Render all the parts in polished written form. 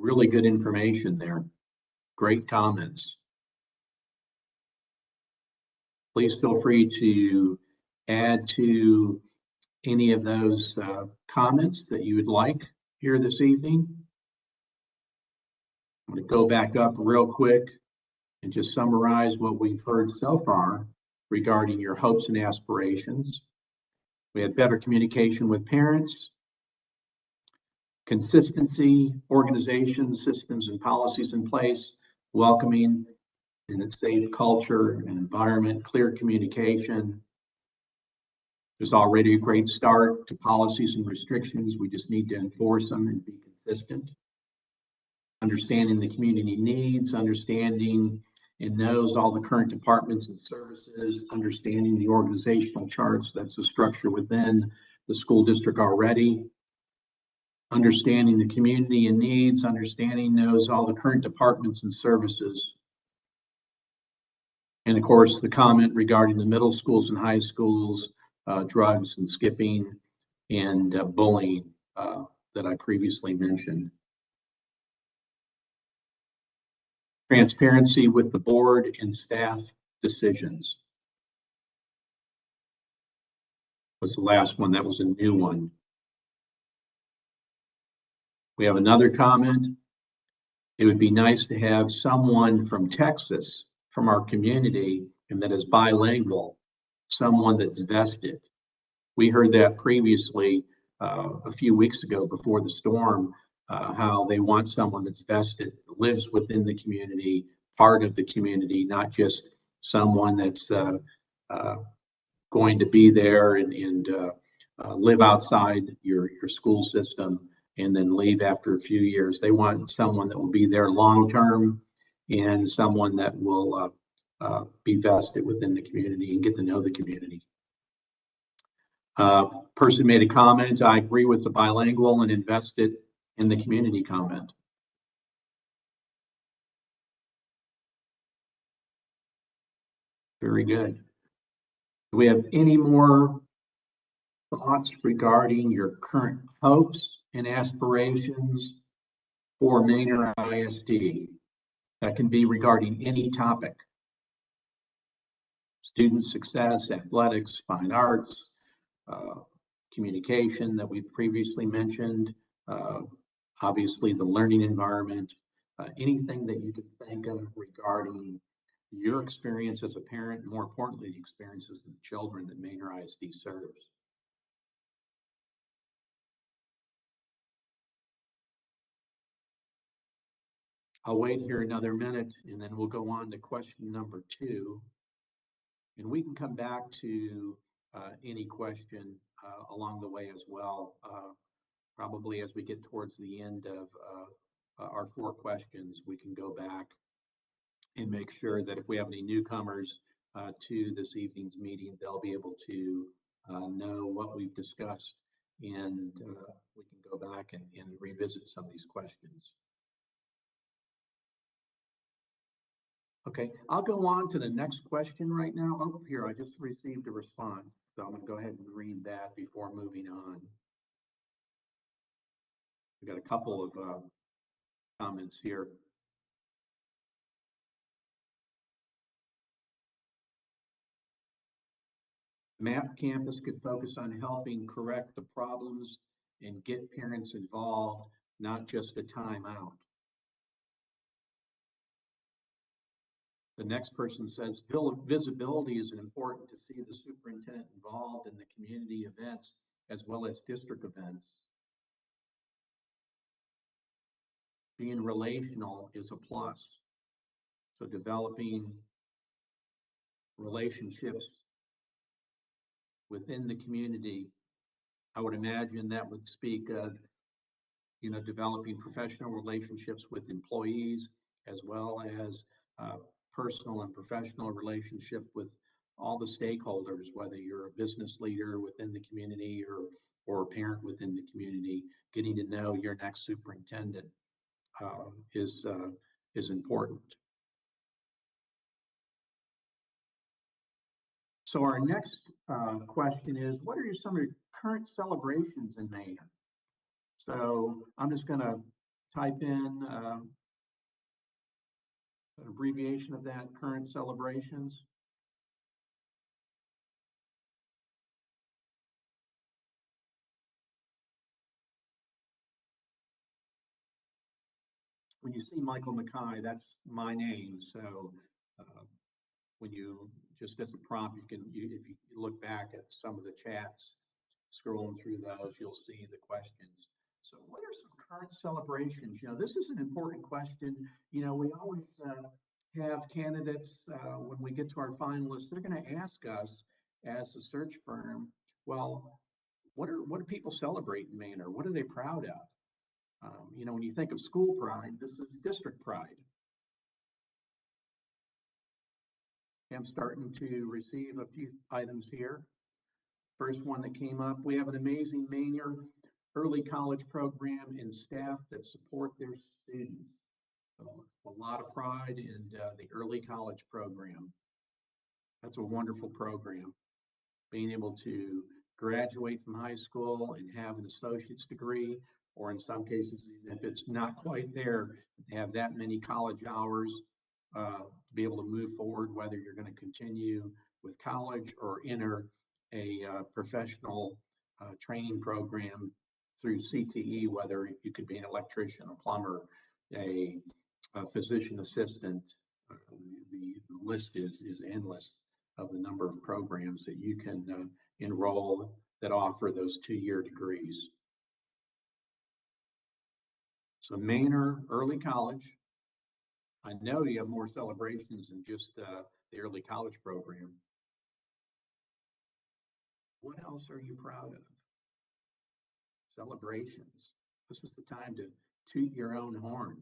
Really good information there. Great comments. Please feel free to add to any of those comments that you would like here this evening. I'm going to go back up real quick and just summarize what we've heard so far regarding your hopes and aspirations. We had better communication with parents, consistency, organization, systems and policies in place, welcoming and a safe culture and environment, clear communication. There's already a great start to policies and restrictions. We just need to enforce them and be consistent. Understanding the community needs, understanding and knows all the current departments and services, understanding the organizational charts, that's the structure within the school district already. Understanding the community and needs, understanding knows all the current departments and services. And of course, the comment regarding the middle schools and high schools, drugs and skipping and bullying that I previously mentioned. Transparency with the board and staff decisions was the last one. That was a new one. We have another comment. It would be nice to have someone from Texas, from our community, and that is bilingual, someone that's vested. We heard that previously a few weeks ago before the storm, how they want someone that's vested, lives within the community, part of the community, not just someone that's going to be there and live outside your school system and then leave after a few years. They want someone that will be there long-term and someone that will be vested within the community and get to know the community. Person made a comment, I agree with the bilingual and invested in the community comment. Very good. Do we have any more thoughts regarding your current hopes and aspirations for Manor ISD? That can be regarding any topic. Student success, athletics, fine arts, communication that we've previously mentioned, obviously the learning environment, anything that you can think of regarding your experience as a parent, and more importantly, the experiences of the children that Manor ISD serves. I'll wait here another minute and then we'll go on to question number 2. And we can come back to any question along the way as well, probably as we get towards the end of our 4 questions, we can go back and make sure that if we have any newcomers to this evening's meeting, they'll be able to know what we've discussed, and we can go back and revisit some of these questions. Okay, I'll go on to the next question right now. Oh, here, I just received a response, so I'm going to go ahead and read that before moving on. We've got a couple of comments here. MAP campus could focus on helping correct the problems and get parents involved, not just a timeout. The next person says, visibility is important to see the superintendent involved in the community events as well as district events. Being relational is a plus. So developing relationships within the community, I would imagine that would speak of, developing professional relationships with employees as well as personal and professional relationship with all the stakeholders, whether you're a business leader within the community or a parent within the community. Getting to know your next superintendent is important. So our next question is, what are some of your current celebrations in Manor? So I'm just going to type in an abbreviation of that, current celebrations. When you see Michael Mackay, that's my name. So when you, just as a prompt, you can, if you look back at some of the chats, scrolling through those, you'll see the questions. So what are some current celebrations? You know, this is an important question. You know, we always have candidates, when we get to our finalists, they're going to ask us as a search firm, well, what do people celebrate in Manor? What are they proud of? You know, when you think of school pride, this is district pride. I'm starting to receive a few items here. First one that came up, we have an amazing Manor early college program and staff that support their students. So a lot of pride in the early college program. That's a wonderful program. Being able to graduate from high school and have an associate's degree, or in some cases, if it's not quite there, have that many college hours to be able to move forward, whether you're going to continue with college or enter a professional training program through CTE, whether you could be an electrician, a plumber, a physician assistant. The list is endless of the number of programs that you can enroll that offer those 2-year degrees. So Manor early college. I know you have more celebrations than just the early college program. What else are you proud of? Celebrations. This is the time to toot your own horn.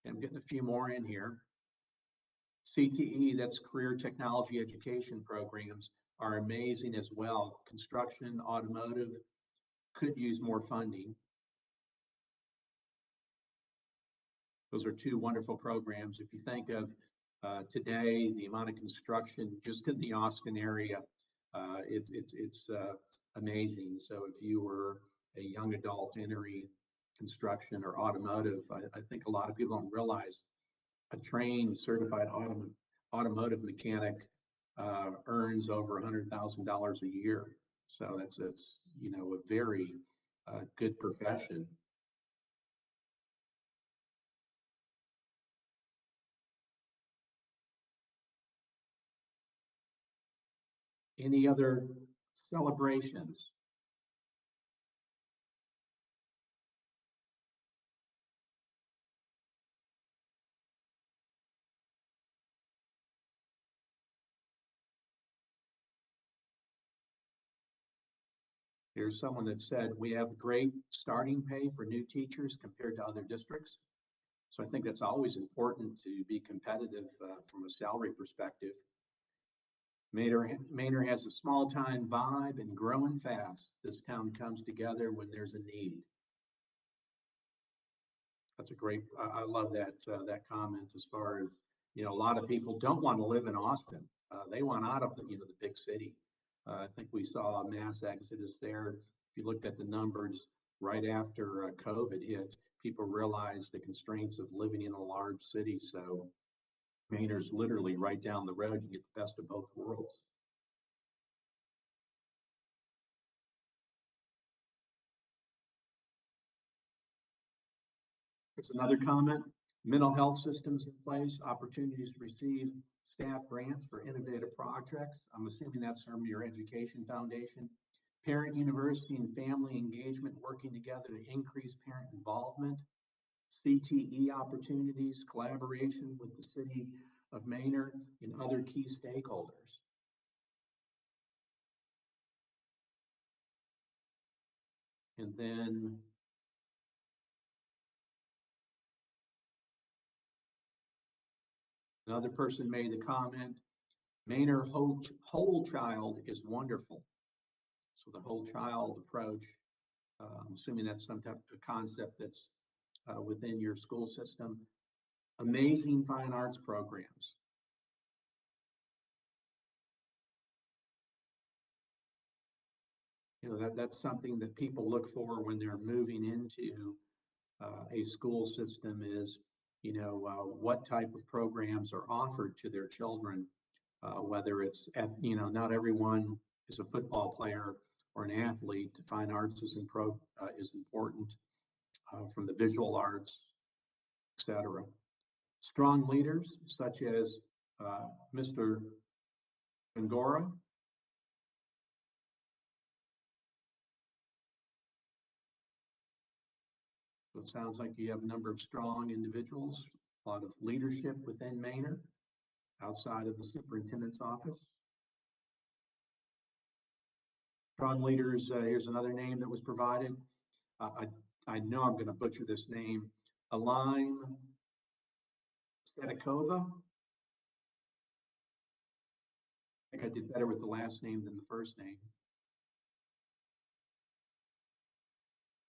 I'm getting a few more in here. CTE, that's career technology education programs, are amazing as well. Construction, automotive could use more funding. Those are 2 wonderful programs. If you think of today, the amount of construction just in the Austin area, it's amazing. So if you were a young adult entering construction or automotive, I think a lot of people don't realize a trained certified automotive mechanic earns over $100,000 a year. So that's you know, a very good profession. Any other celebrations? There's someone that said we have great starting pay for new teachers compared to other districts. So I think that's always important to be competitive from a salary perspective. Manor has a small town vibe and growing fast. This town comes together when there's a need. That's a great, I love that comment as far as, you know, a lot of people don't want to live in Austin. They want out of the, you know, the big city. I think we saw a mass exodus there. If you looked at the numbers right after COVID hit, people realized the constraints of living in a large city. So Manor's literally right down the road. You get the best of both worlds. It's another comment. Mental health systems in place, opportunities to receive staff grants for innovative projects. I'm assuming that's from your education foundation. Parent, university, and family engagement working together to increase parent involvement. CTE opportunities, collaboration with the city of Manor and other key stakeholders. And then another person made a comment, Manor whole child is wonderful. So the whole child approach, I'm assuming that's some type of concept that's within your school system. Amazing fine arts programs. that's something that people look for when they're moving into a school system is, what type of programs are offered to their children, whether it's, not everyone is a football player or an athlete. Fine arts is important, from the visual arts, etc. Strong leaders such as Mr. Angora. So it sounds like you have a number of strong individuals, a lot of leadership within Manor, outside of the superintendent's office. Strong leaders, here's another name that was provided. I know I'm going to butcher this name. Aline Stedakova. I think I did better with the last name than the first name.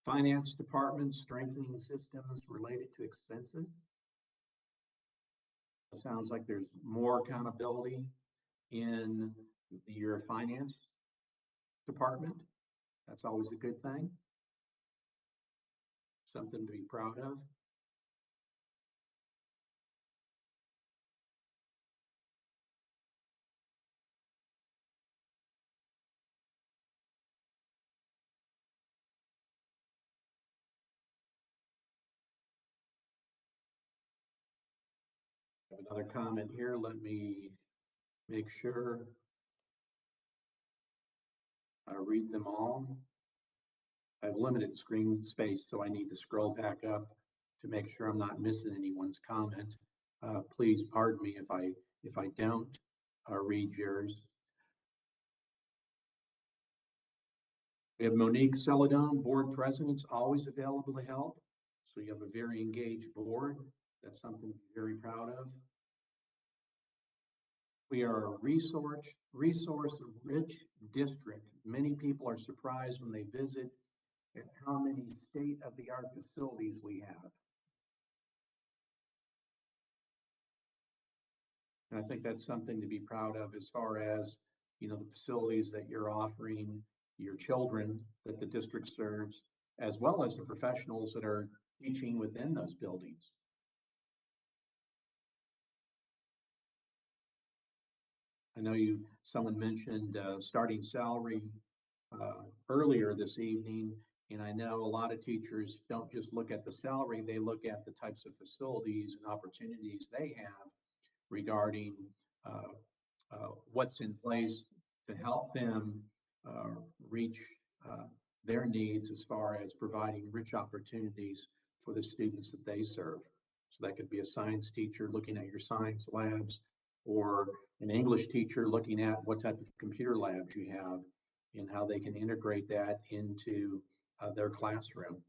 Finance department strengthening systems related to expenses. It sounds like there's more accountability in your finance department. That's always a good thing. Something to be proud of. I have another comment here. Let me make sure I read them all. I have limited screen space, so I need to scroll back up to make sure I'm not missing anyone's comment. Please pardon me if I don't read yours. We have Monique Celadon, board president, always available to help. So you have a very engaged board. That's something to be very proud of. We are a resource-rich district. Many people are surprised when they visit at how many state-of-the-art facilities we have. And I think that's something to be proud of as far as, the facilities that you're offering your children that the district serves, as well as the professionals that are teaching within those buildings. I know someone mentioned starting salary earlier this evening, and I know a lot of teachers don't just look at the salary, they look at the types of facilities and opportunities they have regarding what's in place to help them reach their needs as far as providing rich opportunities for the students that they serve. So that could be a science teacher looking at your science labs, or an English teacher looking at what type of computer labs you have and how they can integrate that into their classroom.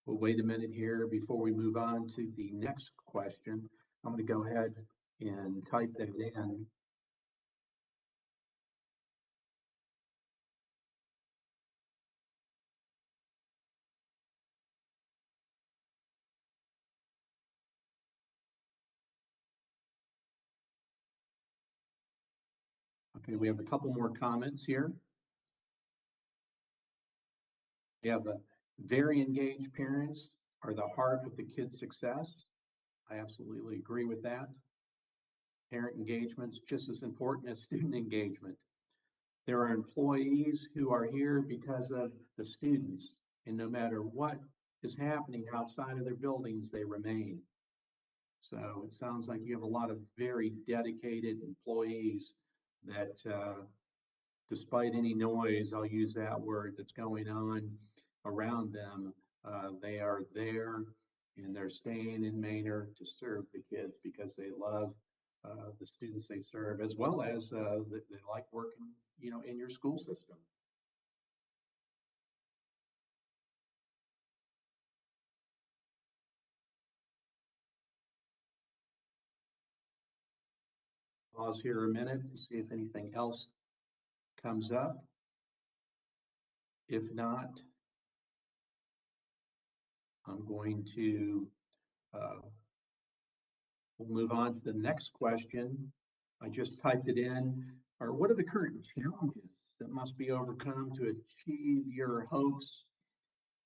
We'll wait a minute here before we move on to the next question. I'm going to go ahead and type that in. Okay, we have a couple more comments here. We have very engaged parents are the heart of the kid's success. I absolutely agree with that. Parent engagement is just as important as student engagement. There are employees who are here because of the students, and no matter what is happening outside of their buildings, they remain. So it sounds like you have a lot of very dedicated employees that, despite any noise, I'll use that word, that's going on around them, they are there and they're staying in Manor to serve the kids because they love the students they serve, as well as they like working, in your school system. Pause here a minute to see if anything else comes up. If not, I'm going to We'll move on to the next question. I just typed it in. What are the current challenges that must be overcome to achieve your hopes,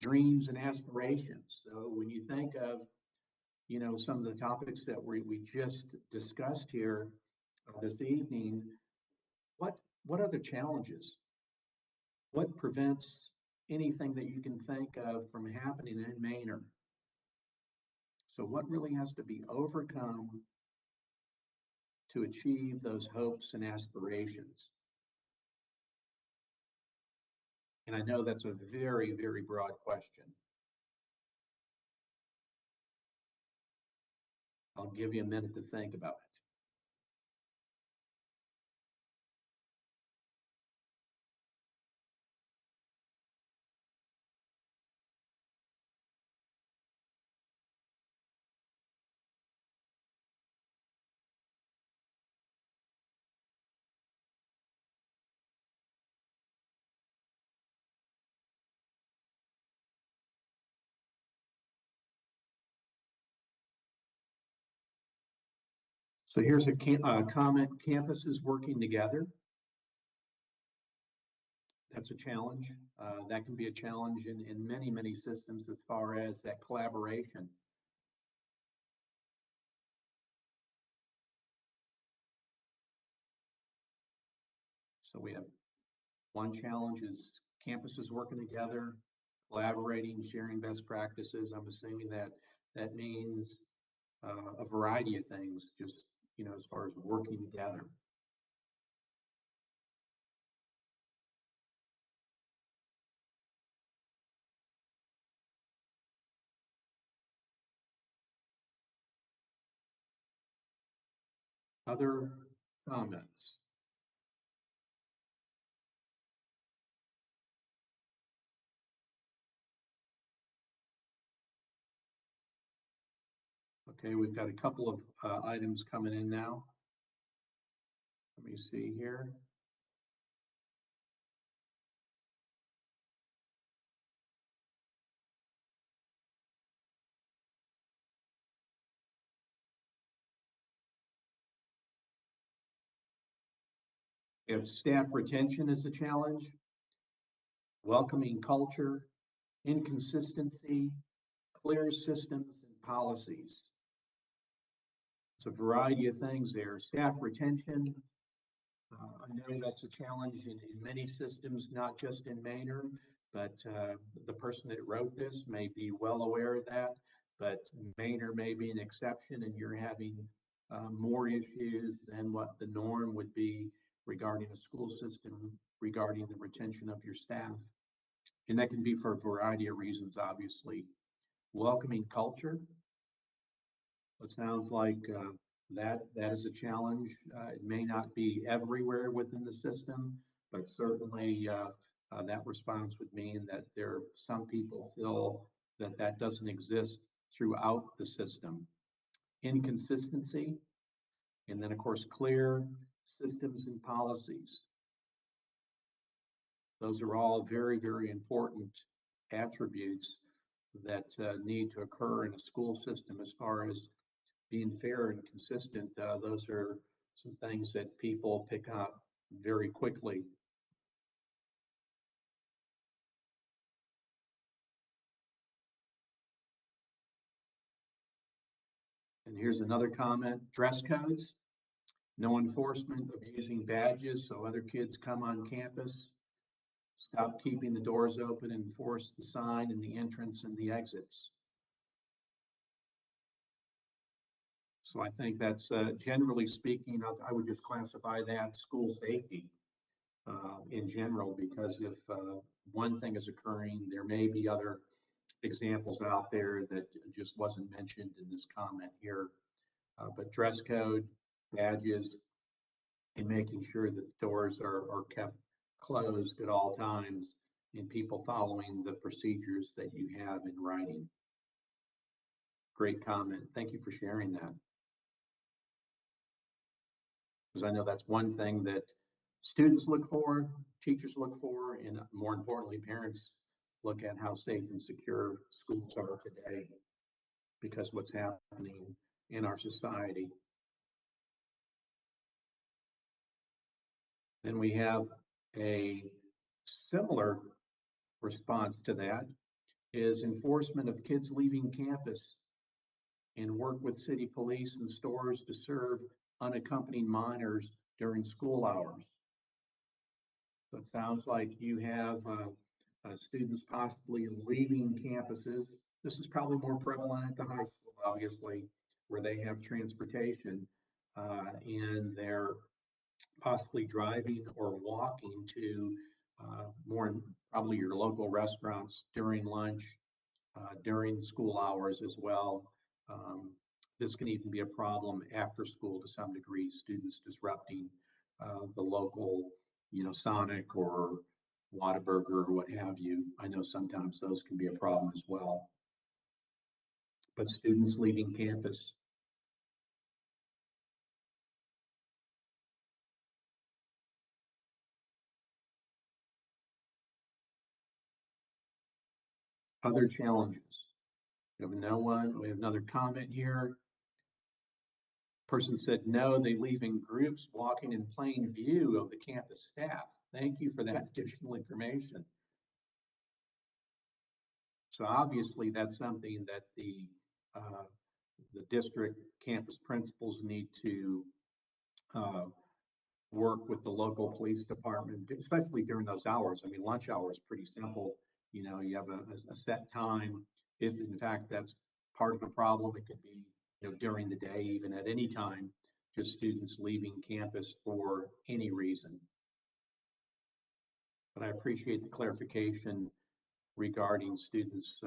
dreams, and aspirations? So when you think of, some of the topics that we just discussed here this evening, what are the challenges? What prevents anything that you can think of from happening in Manor? So what really has to be overcome to achieve those hopes and aspirations? And I know that's a very, very broad question. I'll give you a minute to think about it. So here's a comment: campuses working together. That's a challenge. That can be a challenge in many, many systems as far as that collaboration. So we have one challenge is campuses working together, collaborating, sharing best practices. I'm assuming that means a variety of things, just, as far as working together. Other comments? Okay, we've got a couple of items coming in now. Let me see here. If staff retention is a challenge, welcoming culture, inconsistency, clear systems and policies. It's a variety of things there. Staff retention, I know that's a challenge in many systems, not just in Manor, but the person that wrote this may be well aware of that, but Manor may be an exception and you're having more issues than what the norm would be regarding a school system, regarding the retention of your staff. And that can be for a variety of reasons, obviously. Welcoming culture. It sounds like that is a challenge. It may not be everywhere within the system, but certainly that response would mean that some people feel that doesn't exist throughout the system. Inconsistency, and then of course clear systems and policies. Those are all very, very important attributes that need to occur in a school system as far as being fair and consistent. Those are some things that people pick up very quickly. And here's another comment: dress codes, no enforcement of using badges so other kids come on campus. Stop keeping the doors open and enforce the sign in the entrance and the exits. So I think that's generally speaking, I would just classify that school safety in general, because if one thing is occurring, there may be other examples out there that just wasn't mentioned in this comment here. But dress code, badges, and making sure that doors are kept closed at all times and people following the procedures that you have in writing. Great comment. Thank you for sharing that. Because I know that's one thing that students look for, teachers look for, and more importantly, parents look at how safe and secure schools are today, because what's happening in our society. Then we have a similar response to that is enforcement of kids leaving campus and work with city police and stores to serve unaccompanied minors during school hours. So it sounds like you have students possibly leaving campuses. This is probably more prevalent at the high school, obviously, where they have transportation and they're possibly driving or walking to more probably your local restaurants during lunch, during school hours as well. This can even be a problem after school to some degree, students disrupting the local, Sonic or Whataburger or what have you. I know sometimes those can be a problem as well. But students leaving campus. Other challenges. We have we have another comment here. Person said, no, they leave in groups walking in plain view of the campus staff. Thank you for that additional information. So obviously that's something that the district campus principals need to work with the local police department, especially during those hours. I mean, lunch hour is pretty simple. You have a set time. If in fact that's part of the problem, it could be during the day, even at any time, just students leaving campus for any reason. But I appreciate the clarification regarding students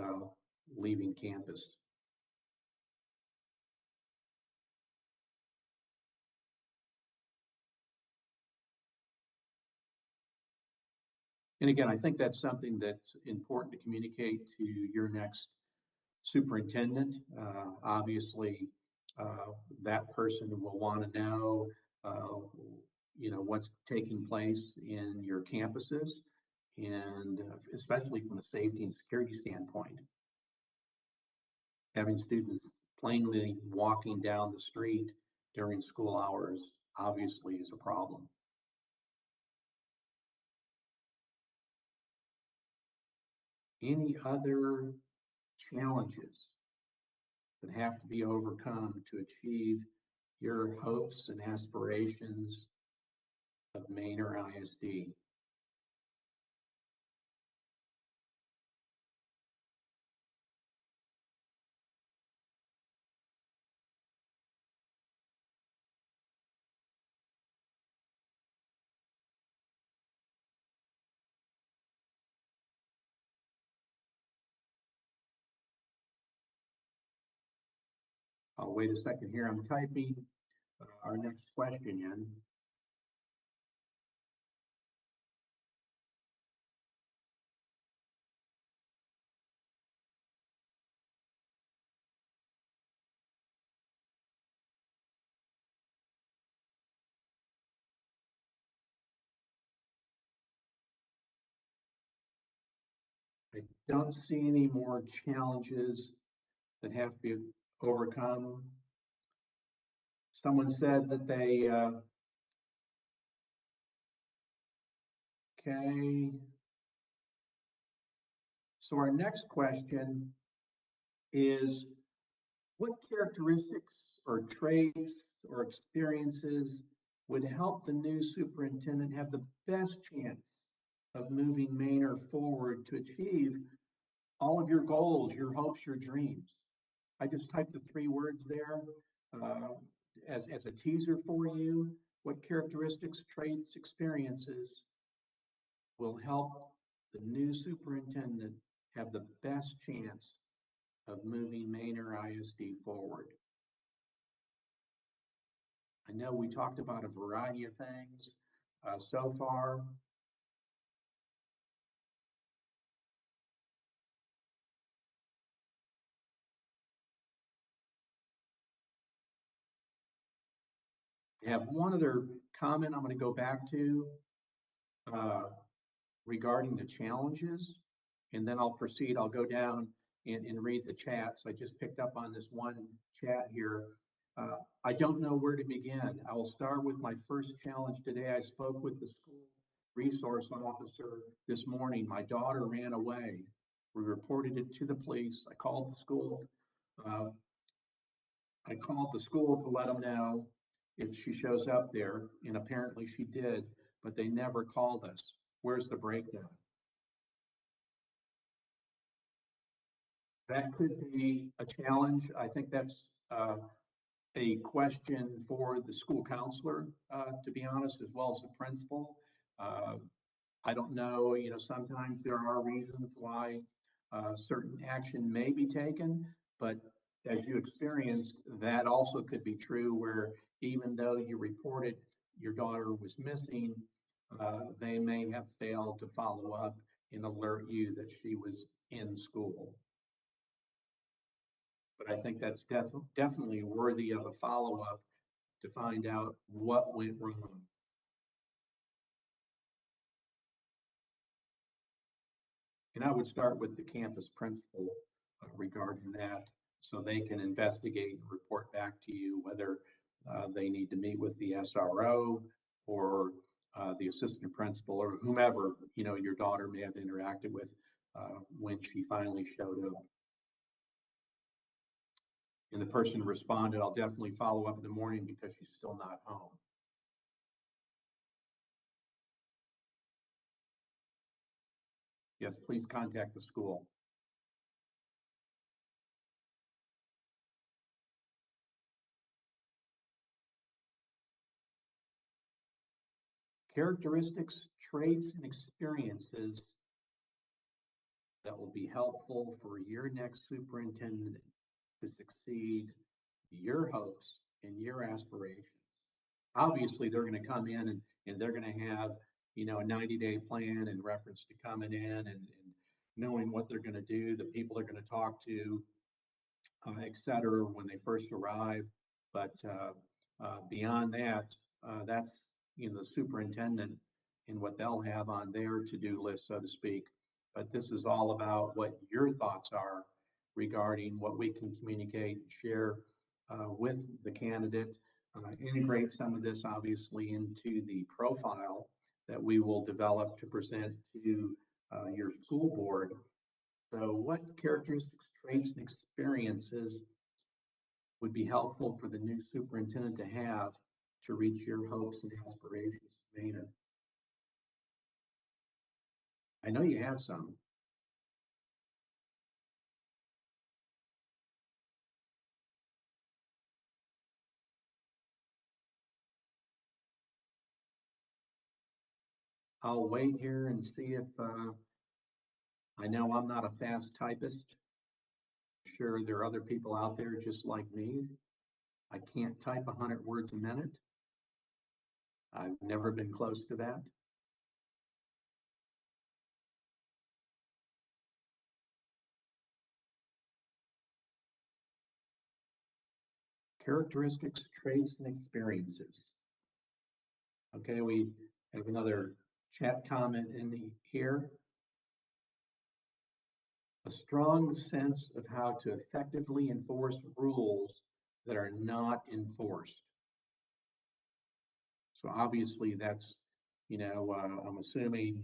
leaving campus. And again, I think that's something that's important to communicate to your next superintendent. Obviously, that person will want to know, what's taking place in your campuses, and especially from a safety and security standpoint. Having students plainly walking down the street during school hours obviously is a problem. Any other challenges that have to be overcome to achieve your hopes and aspirations of Manor ISD? I'll wait a second here. I'm typing our next question in. I don't see any more challenges that have to be overcome. Someone said that they, okay. So our next question is, what characteristics or traits or experiences would help the new superintendent have the best chance of moving Manor forward to achieve all of your goals, your hopes, your dreams? I just typed the 3 words there as a teaser for you. What characteristics, traits, experiences will help the new superintendent have the best chance of moving Manor ISD forward? I know we talked about a variety of things so far. I have one other comment I'm going to go back to regarding the challenges, and then I'll proceed. I'll go down and read the chats. I just picked up on this one chat here. I don't know where to begin. I will start with my first challenge today. I spoke with the school resource officer this morning. My daughter ran away. We reported it to the police. I called the school. Uh, I called the school to let them know if she shows up there, and apparently she did, but they never called us. Where's the breakdown? That could be a challenge. I think that's a question for the school counselor, to be honest, as well as the principal. Uh, I don't know, sometimes there are reasons why certain action may be taken, but as you experienced, that also could be true where even though you reported your daughter was missing, they may have failed to follow up and alert you that she was in school. But I think that's definitely worthy of a follow-up to find out what went wrong. And I would start with the campus principal regarding that, so they can investigate and report back to you whether they need to meet with the SRO or the assistant principal or whomever, your daughter may have interacted with when she finally showed up. And the person responded, I'll definitely follow up in the morning because she's still not home. Yes, please contact the school. Characteristics, traits, and experiences that will be helpful for your next superintendent to succeed your hopes and your aspirations. Obviously, they're going to come in and they're going to have, a 90-day plan in reference to coming in and knowing what they're going to do, the people they're going to talk to, et cetera, when they first arrive. But beyond that, that's, the superintendent and what they'll have on their to-do list, so to speak. But this is all about what your thoughts are regarding what we can communicate and share with the candidate. Integrate some of this obviously into the profile that we will develop to present to your school board. So what characteristics, traits, and experiences would be helpful for the new superintendent to have to reach your hopes and aspirations, Maynard? I know you have some. I'll wait here and see if I know I'm not a fast typist. Sure, there are other people out there just like me. I can't type 100 words a minute. I've never been close to that. Characteristics, traits, and experiences. Okay, we have another chat comment in here. A strong sense of how to effectively enforce rules that are not enforced. So obviously that's, I'm assuming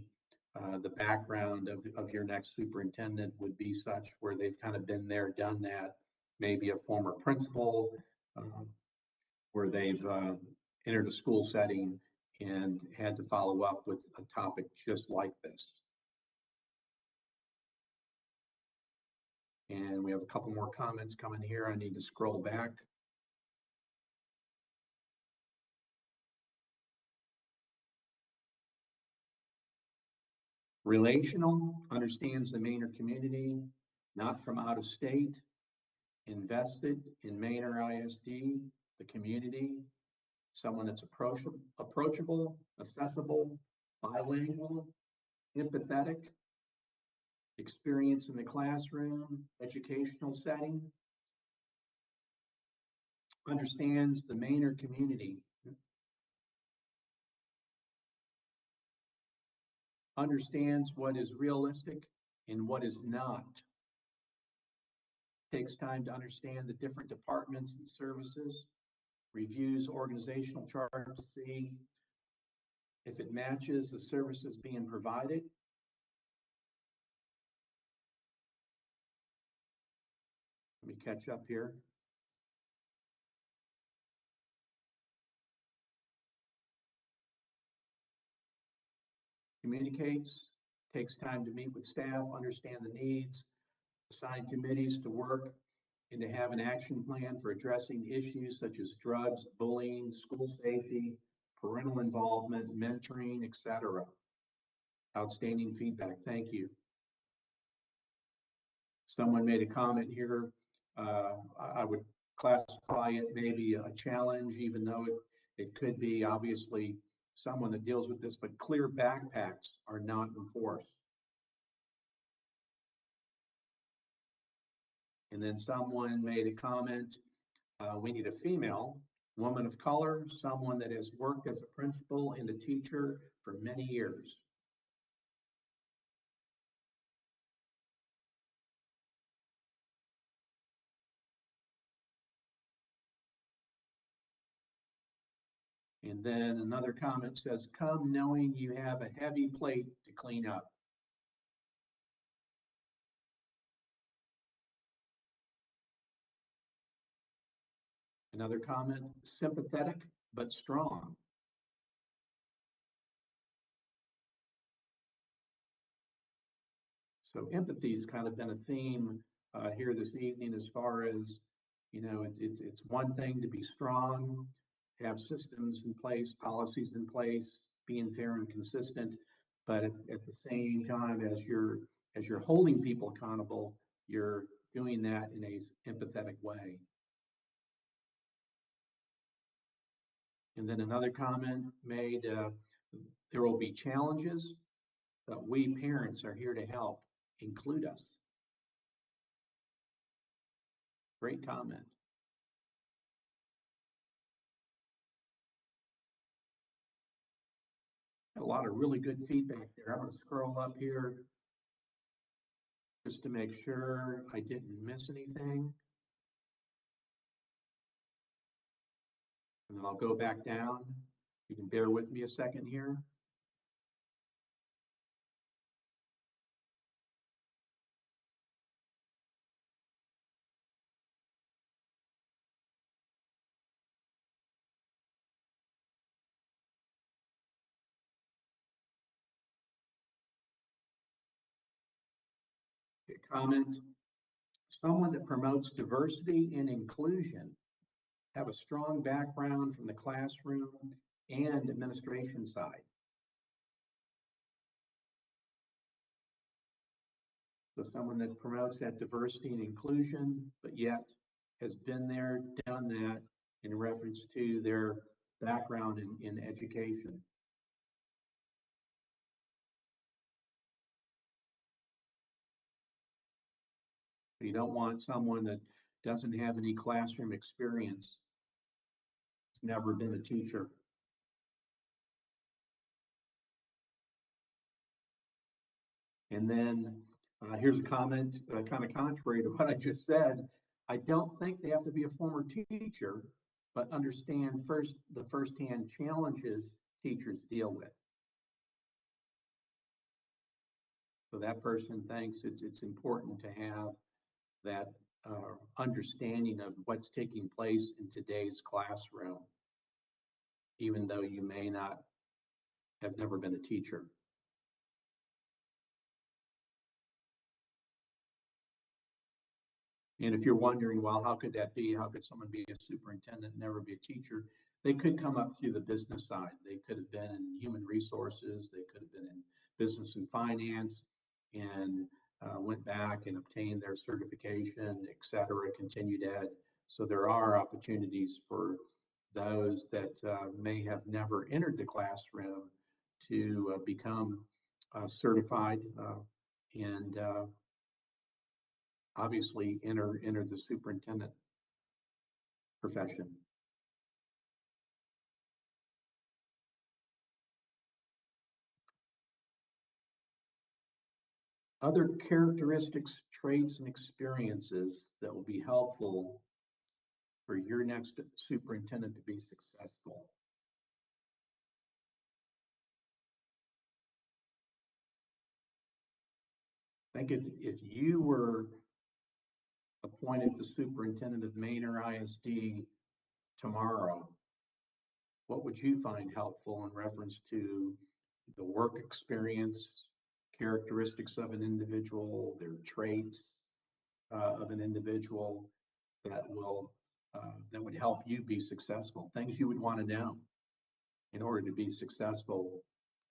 the background of your next superintendent would be such where they've kind of been there, done that, maybe a former principal, where they've entered a school setting and had to follow up with a topic just like this. And we have a couple more comments coming here. I need to scroll back. Relational, understands the Manor community, not from out of state, invested in Manor ISD, the community, someone that's approachable, accessible, bilingual, empathetic, experience in the classroom, educational setting, understands the Manor community, understands what is realistic and what is not, takes time to understand the different departments and services, reviews organizational chart to see if it matches the services being provided. Let me catch up here. Communicates, takes time to meet with staff, understand the needs, assign committees to work, and to have an action plan for addressing issues such as drugs, bullying, school safety, parental involvement, mentoring, etc. Outstanding feedback. Thank you. Someone made a comment here. I would classify it maybe a challenge, even though it could be obviously someone that deals with this, but clear backpacks are not enforced. And then someone made a comment, we need a female, woman of color, someone that has worked as a principal and a teacher for many years. And then another comment says, come knowing you have a heavy plate to clean up. Another comment, sympathetic but strong. So empathy has kind of been a theme here this evening, as far as, you know, it's one thing to be strong, have systems in place, policies in place, being fair and consistent, but at the same time, as you're holding people accountable, you're doing that in a empathetic way. And then another comment made, there will be challenges, but we parents are here to help. Include us. Great comment. A lot of really good feedback there. I'm going to scroll up here just to make sure I didn't miss anything. And then I'll go back down. You can bear with me a second here. A comment, someone that promotes diversity and inclusion, have a strong background from the classroom and administration side. So someone that promotes that diversity and inclusion, but yet has been there, done that in reference to their background in education. You don't want someone that doesn't have any classroom experience, never been a teacher. And then here's a comment kind of contrary to what I just said. I don't think they have to be a former teacher, but understand the firsthand challenges teachers deal with. So that person thinks it's important to have that understanding of what's taking place in today's classroom, even though you may not have never been a teacher. And if you're wondering, well, how could that be? How could someone be a superintendent and never be a teacher? They could come up through the business side. They could have been in human resources. They could have been in business and finance, and went back and obtained their certification, et cetera, continued ed. So there are opportunities for those that may have never entered the classroom to become certified and obviously enter the superintendent profession. Other characteristics, traits, and experiences that will be helpful for your next superintendent to be successful? I think if you were appointed the superintendent of Manor ISD tomorrow, what would you find helpful in reference to the work experience, characteristics of an individual, their traits of an individual that would help you be successful? Things you would want to know in order to be successful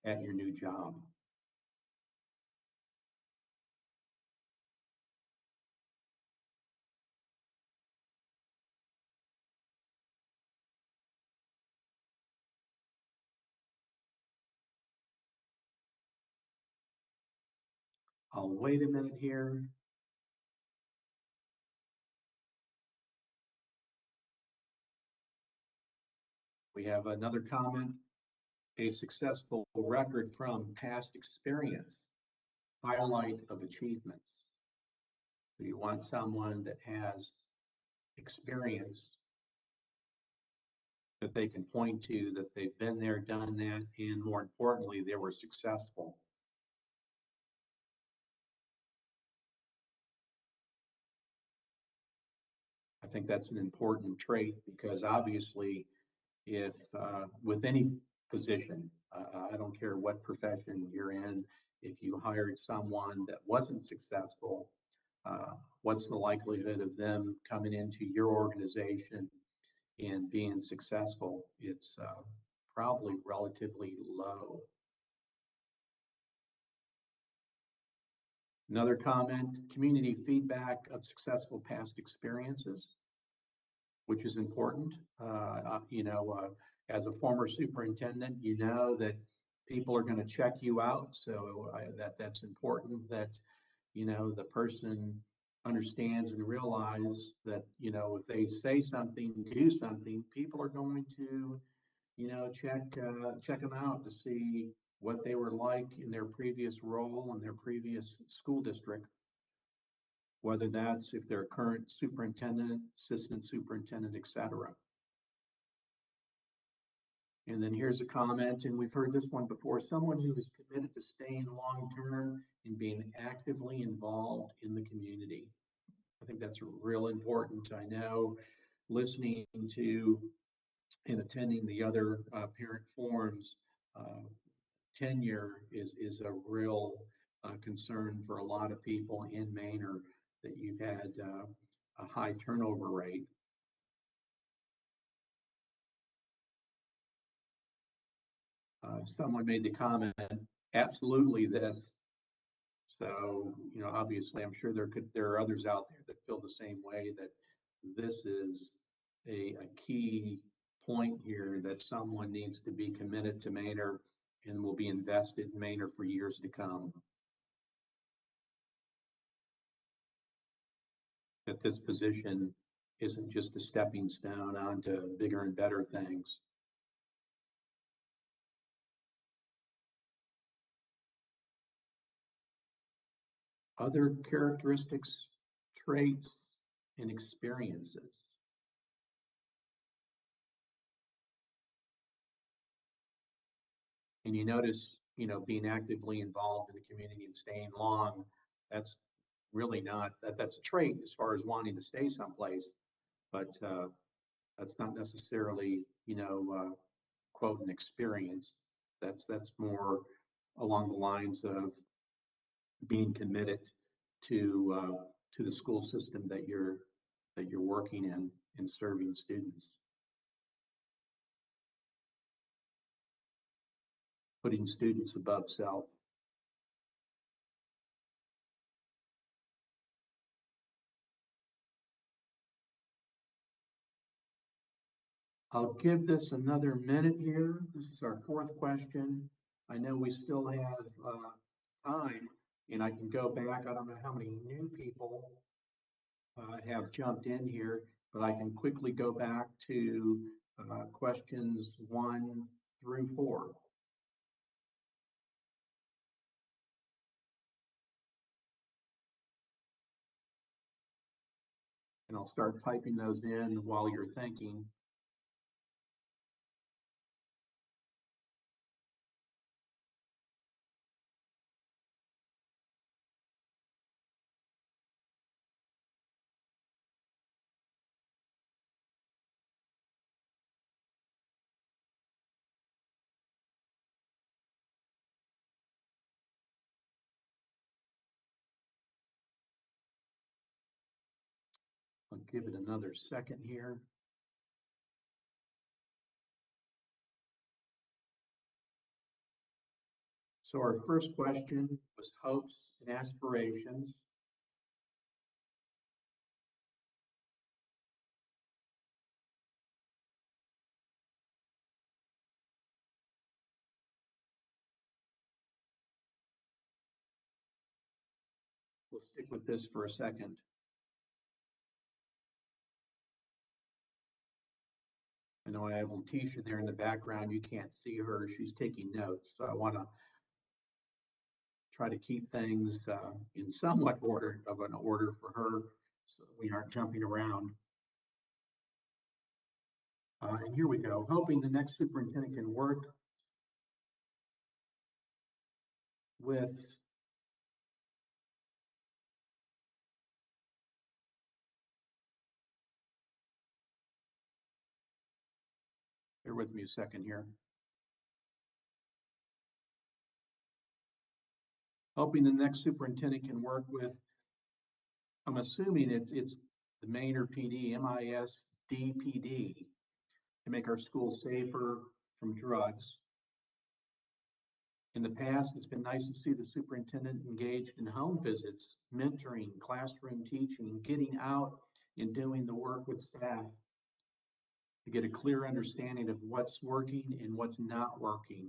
at your new job. I'll wait a minute here. We have another comment. A successful record from past experience, highlight of achievements. So you want someone that has experience that they can point to, that they've been there, done that, and more importantly, they were successful. I think that's an important trait because obviously if with any position, I don't care what profession you're in, if you hired someone that wasn't successful, what's the likelihood of them coming into your organization and being successful? It's probably relatively low. Another comment, community feedback of successful past experiences, which is important. As a former superintendent, you know that people are going to check you out. So that's important that, the person understands and realize that, if they say something, do something, people are going to, check them out to see what they were like in their previous role in their previous school district, whether that's if they're a current superintendent, assistant superintendent, etc. And then here's a comment, and we've heard this one before, someone who is committed to staying long-term and being actively involved in the community. I think that's real important. I know listening to and attending the other parent forums, tenure is a real concern for a lot of people in Manor, that you've had a high turnover rate. Someone made the comment, absolutely this. So, obviously I'm sure there are others out there that feel the same way, that this is a key point here, that someone needs to be committed to Manor and will be invested in Manor for years to come. That this position isn't just a stepping stone onto bigger and better things. Other characteristics, traits, and experiences. And you notice, being actively involved in the community and staying long, that's really not, that's a trait as far as wanting to stay someplace, but that's not necessarily, quote, an experience. That's more along the lines of being committed to the school system that you're working in and serving students. Putting students above self. I'll give this another minute here. This is our fourth question. I know we still have time, and I can go back. I don't know how many new people have jumped in here, but I can quickly go back to questions 1 through 4. And I'll start typing those in while you're thinking. I'll give it another second here. So our first question was hopes and aspirations. We'll stick with this for a second. I know I have Letitia there in the background. You can't see her. She's taking notes. So I want to try to keep things in somewhat order for her so we aren't jumping around. And here we go. Hoping the next superintendent can work with bear with me a second here. Hoping the next superintendent can work with, I'm assuming it's the Maynard PD, MISD-PD, to make our schools safer from drugs. In the past, it's been nice to see the superintendent engaged in home visits, mentoring, classroom teaching, getting out and doing the work with staff to get a clear understanding of what's working and what's not working.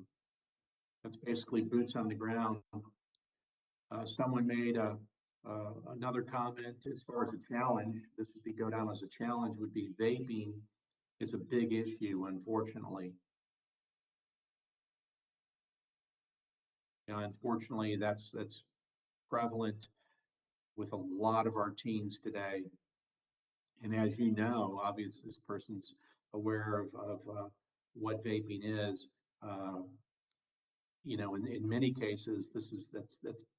That's basically boots on the ground. Someone made another comment as far as a challenge. This would go down as a challenge, would be vaping is a big issue, unfortunately. Unfortunately, that's prevalent with a lot of our teens today. And as you know, obviously this person's aware of what vaping is. You know, in many cases,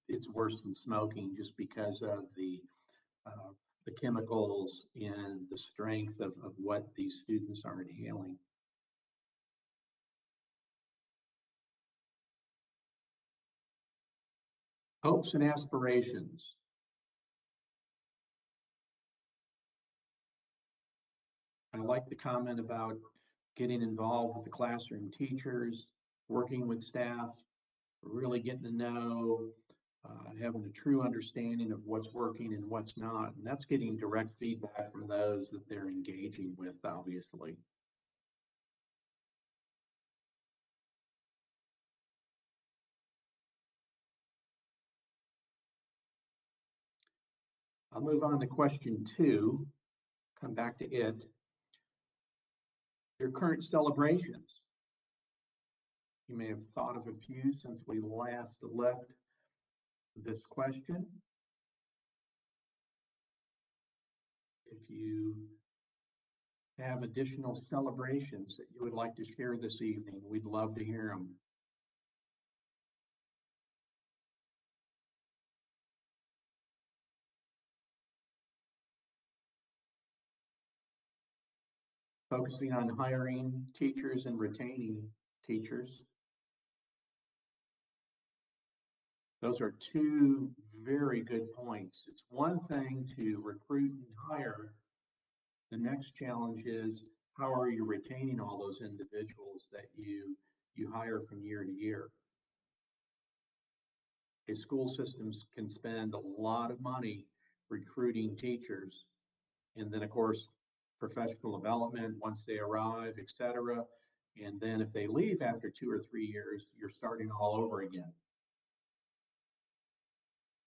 it's worse than smoking just because of the chemicals and the strength of what these students are inhaling. Hopes and aspirations. I like the comment about getting involved with the classroom teachers, working with staff, really getting to know, having a true understanding of what's working and what's not. And that's getting direct feedback from those that they're engaging with, obviously. I'll move on to question 2, come back to it. Your current celebrations. You may have thought of a few since we last left this question. If you have additional celebrations that you would like to share this evening, we'd love to hear them. Focusing on hiring teachers and retaining teachers. Those are 2 very good points. It's one thing to recruit and hire. The next challenge is, how are you retaining all those individuals that you hire from year to year? School systems can spend a lot of money recruiting teachers, and then of course professional development once they arrive, etc. And then if they leave after 2 or 3 years, you're starting all over again.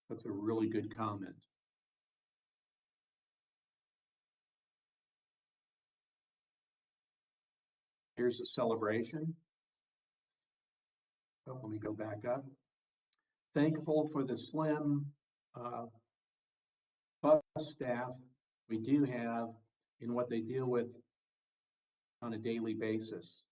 That's a really good comment. Here's a celebration. Oh, let me go back up. Thankful for the slim bus staff we do have in what they deal with on a daily basis.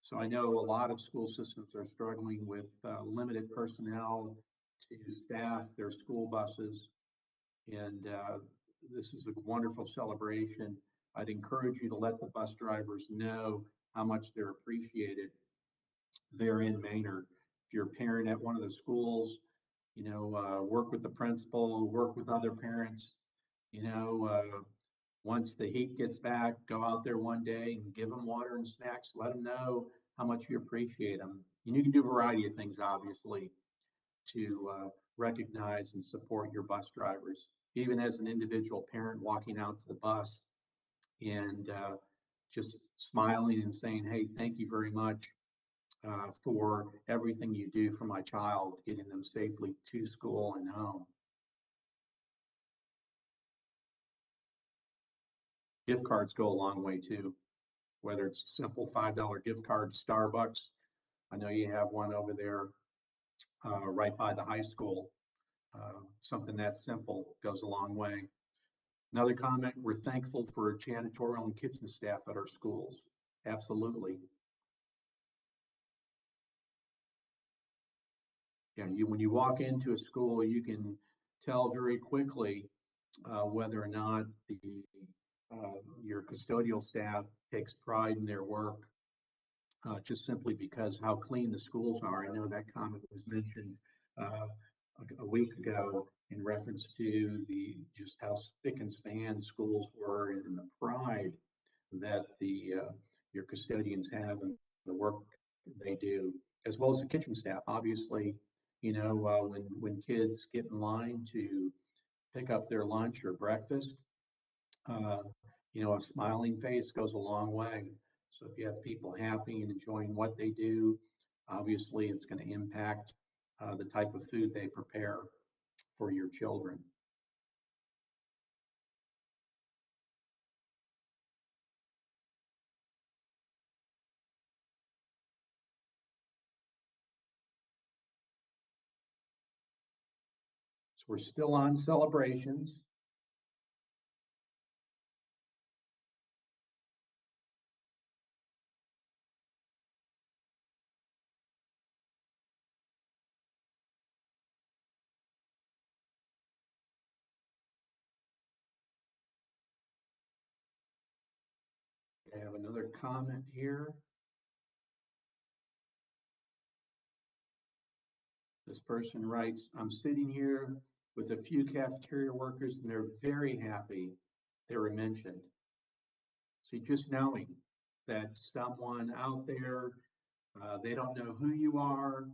So I know a lot of school systems are struggling with limited personnel to staff their school buses. And this is a wonderful celebration. I'd encourage you to let the bus drivers know how much they're appreciated there in Maynard. If you're a parent at one of the schools, work with the principal, work with other parents, once the heat gets back, go out there one day and give them water and snacks. Let them know how much you appreciate them. And you can do a variety of things, obviously, to recognize and support your bus drivers. Even as an individual parent walking out to the bus and just smiling and saying, hey, thank you very much for everything you do for my child, getting them safely to school and home. Gift cards go a long way too, whether it's a simple $5 gift card to Starbucks. I know you have one over there right by the high school. Something that simple goes a long way. Another comment, we're thankful for janitorial and kitchen staff at our schools. Absolutely. Yeah, when you walk into a school, you can tell very quickly whether or not your custodial staff takes pride in their work, just simply because how clean the schools are. I know that comment was mentioned a week ago in reference to just how spick and span schools were and the pride that your custodians have and the work they do, as well as the kitchen staff. Obviously, when kids get in line to pick up their lunch or breakfast, a smiling face goes a long way. So if you have people happy and enjoying what they do, obviously it's going to impact the type of food they prepare for your children. So we're still on celebrations. I have another comment here. This person writes, I'm sitting here with a few cafeteria workers and they're very happy they were mentioned. So just knowing that someone out there, they don't know who you are,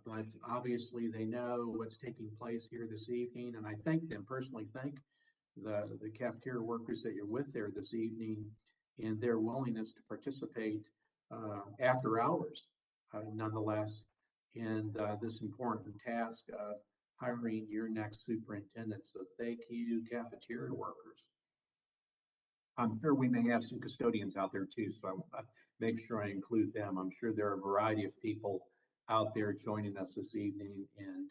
but obviously they know what's taking place here this evening. And I thank them, personally thank the cafeteria workers that you're with there this evening and their willingness to participate after hours, nonetheless, in this important task of hiring your next superintendent. So thank you, cafeteria workers. I'm sure we may have some custodians out there too, so I want to make sure I include them. I'm sure there are a variety of people out there joining us this evening, and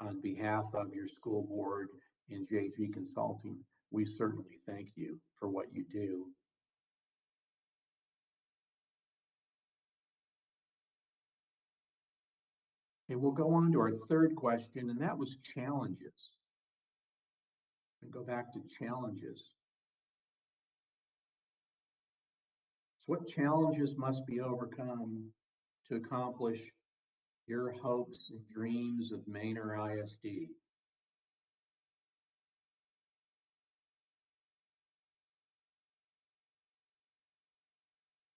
on behalf of your school board and JG Consulting, we certainly thank you for what you do. Okay, we'll go on to our third question, and that was challenges. And go back to challenges. So what challenges must be overcome to accomplish your hopes and dreams of Maynard ISD?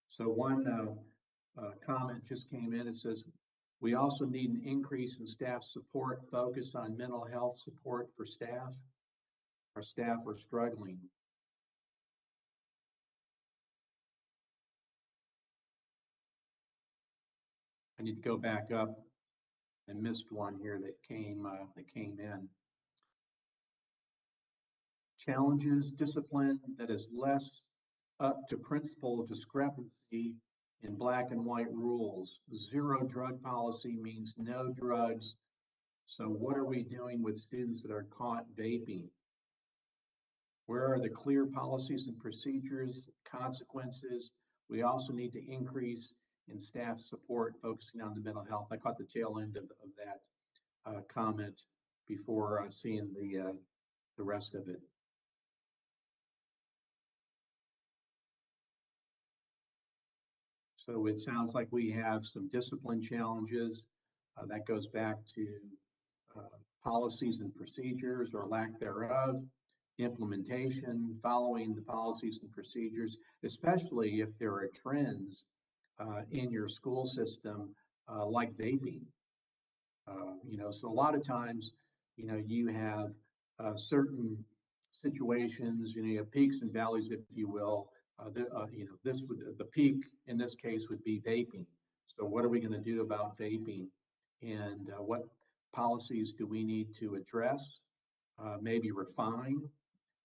So one comment just came in. It says, we also need an increase in staff support, focus on mental health support for staff. Our staff are struggling. I need to go back up. I missed one here that came in. Challenges, discipline that is less up to principal discrepancy in black and white rules. Zero drug policy means no drugs. So what are we doing with students that are caught vaping? Where are the clear policies and procedures, consequences? We also need to increase in staff support, focusing on the mental health. I caught the tail end of that comment before seeing the rest of it. So it sounds like we have some discipline challenges. That goes back to policies and procedures or lack thereof, implementation, following the policies and procedures, especially if there are trends in your school system like vaping. So a lot of times, you have certain situations, you have peaks and valleys, if you will. The peak in this case would be vaping. So what are we going to do about vaping, and what policies do we need to address, maybe refine,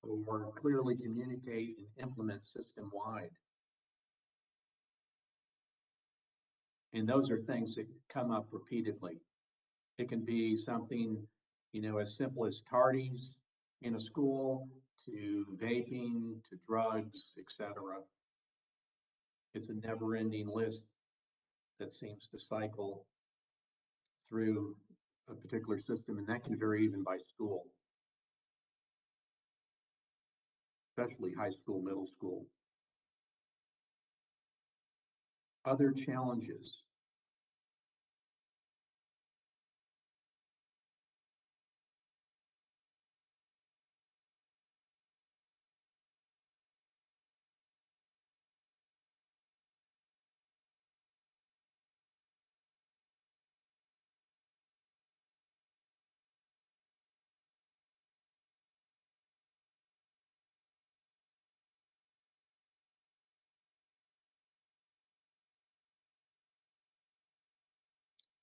or clearly communicate and implement system-wide? And those are things that come up repeatedly. It can be something, as simple as tardies in a school, to vaping, to drugs, etc. It's a never-ending list that seems to cycle through a particular system, and that can vary even by school, especially high school, middle school. Other challenges.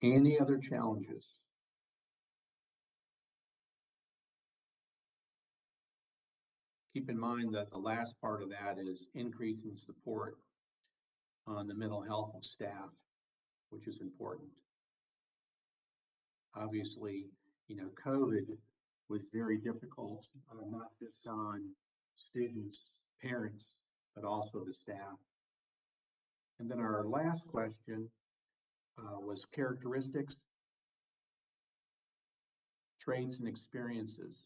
Any other challenges? Keep in mind that the last part of that is increasing support on the mental health of staff, which is important. Obviously, COVID was very difficult, not just on students, parents, but also the staff. And then our last question was characteristics, traits, and experiences.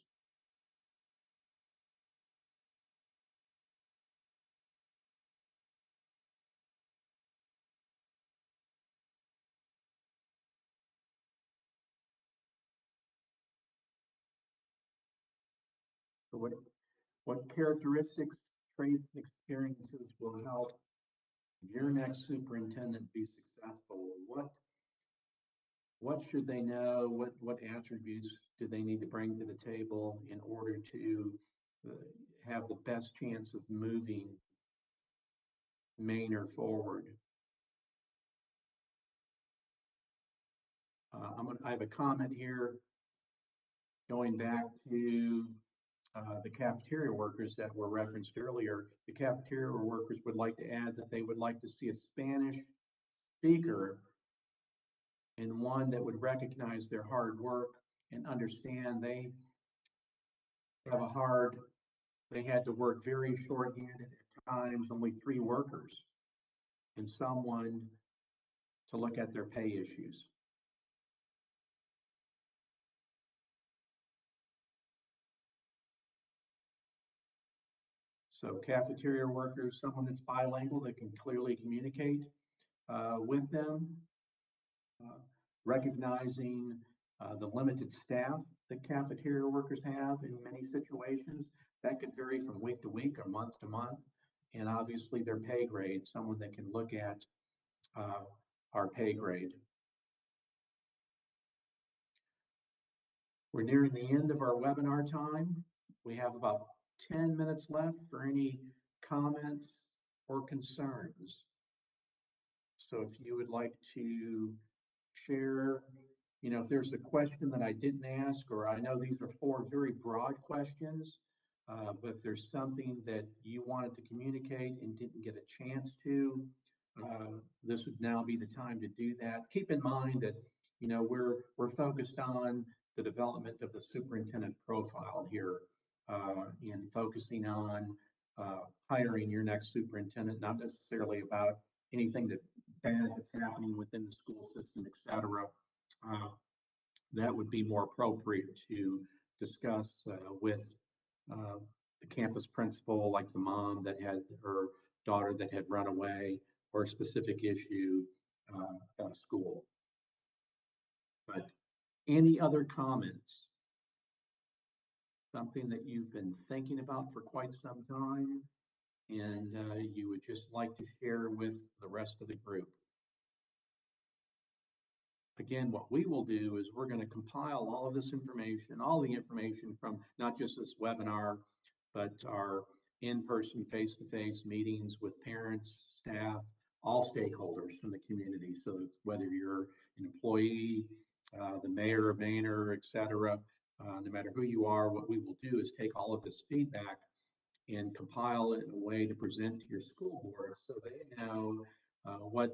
So what characteristics, traits, and experiences will help your next superintendent be successful? What should they know? What attributes do they need to bring to the table in order to have the best chance of moving Manor forward? I have a comment here going back to the cafeteria workers that were referenced earlier. The cafeteria workers would like to add that they would like to see a Spanish speaker, and one that would recognize their hard work and understand they had to work very short-handed at times, only 3 workers, and someone to look at their pay issues. So cafeteria workers, someone that's bilingual that can clearly communicate with them, recognizing the limited staff that cafeteria workers have in many situations. That could vary from week to week or month to month. And obviously their pay grade, someone that can look at our pay grade. We're nearing the end of our webinar time. We have about 10 minutes left for any comments or concerns. So if you would like to share, if there's a question that I didn't ask, or I know these are 4 very broad questions, but if there's something that you wanted to communicate and didn't get a chance to, this would now be the time to do that. Keep in mind that, we're focused on the development of the superintendent profile here, and focusing on hiring your next superintendent, not necessarily about anything bad that's happening within the school system, et cetera. That would be more appropriate to discuss with the campus principal, like the mom that had her daughter that had run away, or a specific issue at school. But any other comments? Something that you've been thinking about for quite some time and you would just like to share with the rest of the group? Again, what we will do is we're going to compile all of this information, all the information from not just this webinar, but our in-person, face-to-face meetings with parents, staff, all stakeholders from the community. So whether you're an employee, the mayor of Manor, et cetera, no matter who you are, what we will do is take all of this feedback and compile it in a way to present to your school board so they know what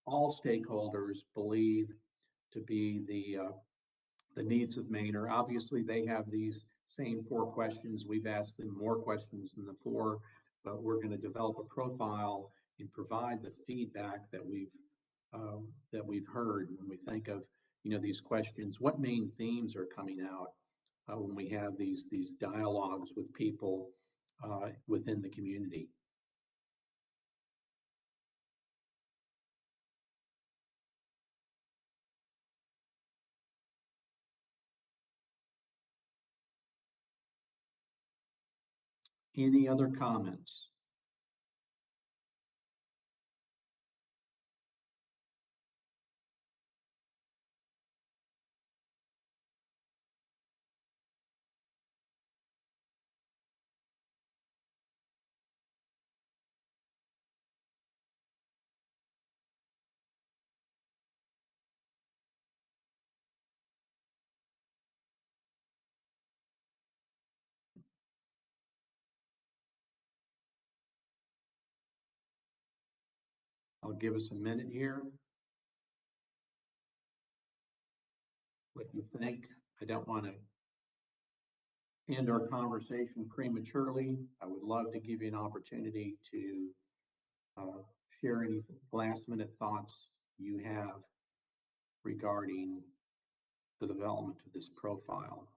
all stakeholders believe to be the needs of Manor. Obviously, they have these same 4 questions. We've asked them more questions than the 4, but we're going to develop a profile and provide the feedback that we've heard when we think of these questions. What main themes are coming out when we have these dialogues with people within the community? Any other comments? I'll give us a minute here. What you think. I don't want to end our conversation prematurely. I would love to give you an opportunity to share any last minute thoughts you have regarding the development of this profile.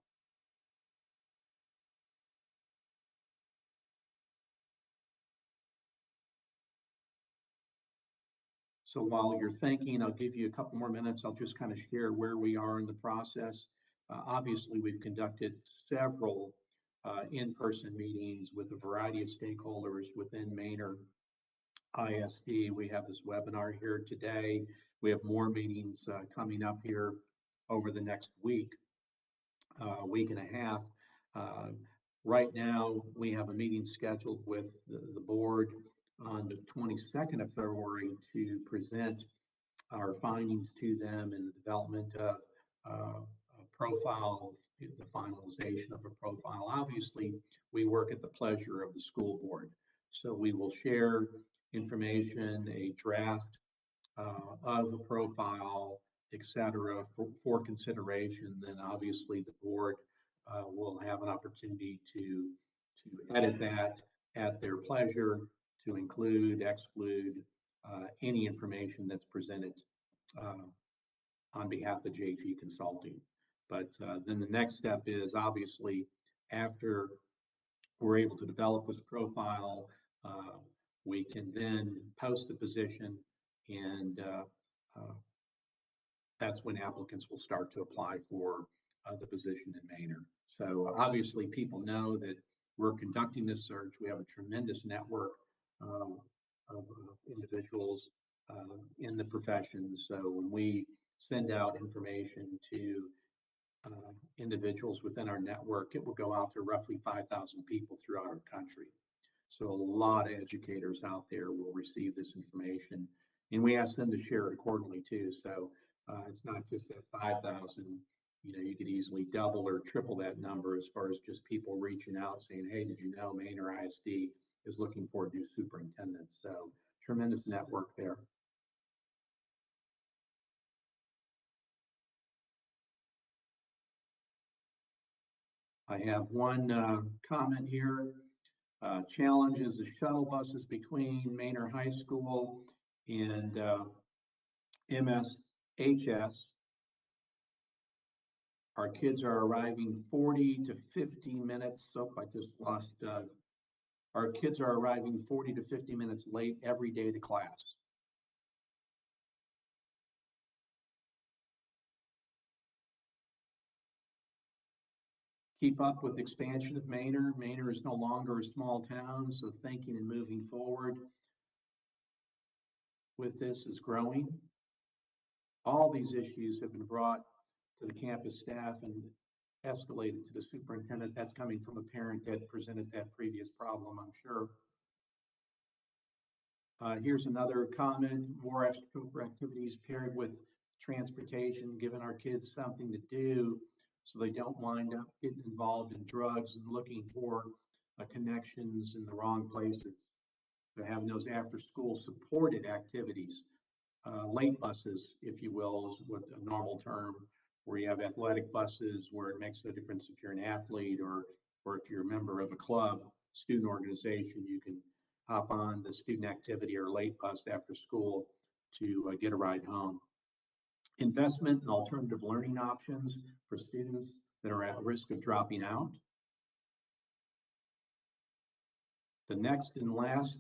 So while you're thinking, I'll give you a couple more minutes. I'll just kind of share where we are in the process. Obviously, we've conducted several in-person meetings with a variety of stakeholders within Manor ISD. We have this webinar here today. We have more meetings coming up here over the next week and a half. Right now, we have a meeting scheduled with the board on the 22nd of February to present our findings to them in the development of a profile, the finalization of a profile. Obviously, we work at the pleasure of the school board. So we will share information, a draft of a profile, et cetera, for consideration. Then obviously the board will have an opportunity to edit that at their pleasure, to include, exclude any information that's presented on behalf of JG Consulting. But then the next step is obviously after we're able to develop this profile, we can then post the position, and that's when applicants will start to apply for the position in Manor. So obviously people know that we're conducting this search. We have a tremendous network of individuals in the profession. So when we send out information to individuals within our network, it will go out to roughly 5,000 people throughout our country. So a lot of educators out there will receive this information, and we ask them to share it accordingly too. So it's not just at 5,000, you could easily double or triple that number as far as just people reaching out saying, hey, did you know Manor ISD is looking for a new superintendent? So tremendous network there. I have one comment here. Challenges the shuttle buses between Manor High School and MSHS. Our kids are arriving 40 to 50 minutes. So I just lost. Our kids are arriving 40 to 50 minutes late every day to class. Keep up with expansion of Manor. Manor is no longer a small town, so thinking and moving forward with this is growing. All these issues have been brought to the campus staff and escalated to the superintendent. That's coming from a parent that presented that previous problem, I'm sure. Here's another comment: more extracurricular activities paired with transportation, giving our kids something to do so they don't wind up getting involved in drugs and looking for connections in the wrong places. They're having those after school supported activities. Late buses, if you will, is what a normal term, where you have athletic buses where it makes no difference if you're an athlete or if you're a member of a club, student organization, you can hop on the student activity or late bus after school to get a ride home. Investment in alternative learning options for students that are at risk of dropping out. The next and last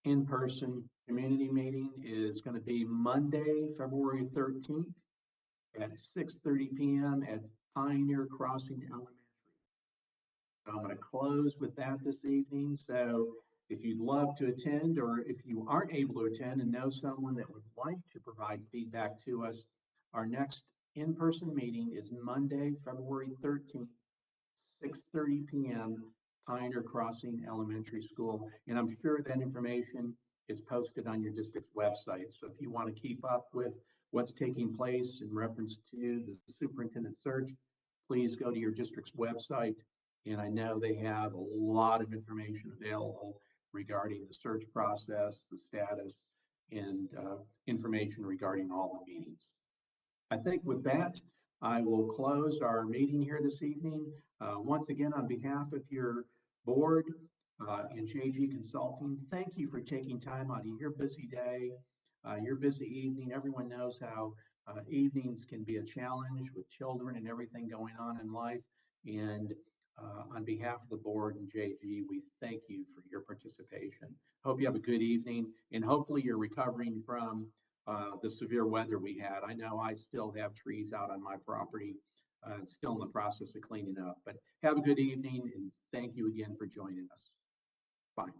in-person community meeting is going to be Monday, February 13th at 6:30 p.m. at Pioneer Crossing Elementary. So I'm going to close with that this evening. So if you'd love to attend, or if you aren't able to attend and know someone that would like to provide feedback to us, our next in-person meeting is Monday, February 13th, 6:30 p.m. Pioneer Crossing Elementary School. And I'm sure that information is posted on your district's website. So if you want to keep up with what's taking place in reference to the superintendent search, please go to your district's website. And I know they have a lot of information available regarding the search process, the status, and information regarding all the meetings. I think with that, I will close our meeting here this evening. Once again, on behalf of your board and JG Consulting, thank you for taking time out of your busy day, your busy evening. Everyone knows how evenings can be a challenge with children and everything going on in life. And on behalf of the board and JG, we thank you for your participation. Hope you have a good evening, and hopefully you're recovering from the severe weather we had. I know I still have trees out on my property, still in the process of cleaning up, but have a good evening, and thank you again for joining us. Bye.